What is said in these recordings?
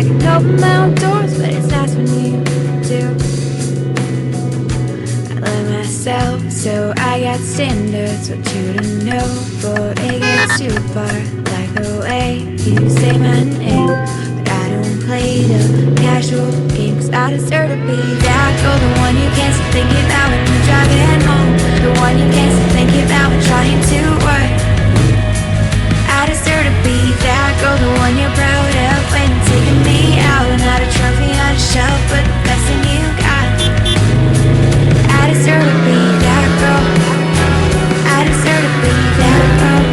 can open my own doors, but it's nice when you do. I love myself, so I got standards, what you to know. Before it gets too far, like the way you say my name. But I don't play the casual game, 'cause I deserve to be that girl, the one you can't stop thinking about when you're driving home, the one you can't stop thinking about when trying to work. I deserve to be that girl, the one you're proud of when you're taking me out. Not a trophy on a shelf, but the best thing you got. I deserve to be that girl. I deserve to be that girl.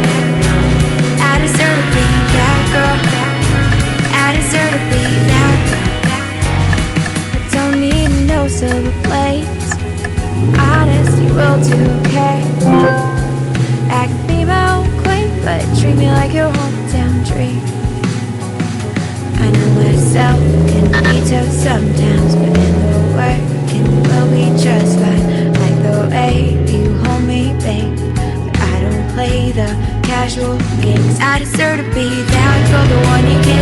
I deserve to be that girl. I deserve to be that girl. I don't need no silver plates. Honesty will do okay. I can be my own queen, but treat me like your hometown dream. I know myself can be tough sometimes, but in the work it will be just fine. Like the way you hold me, babe. But I don't play the casual games. I deserve to be that girl, the one you can't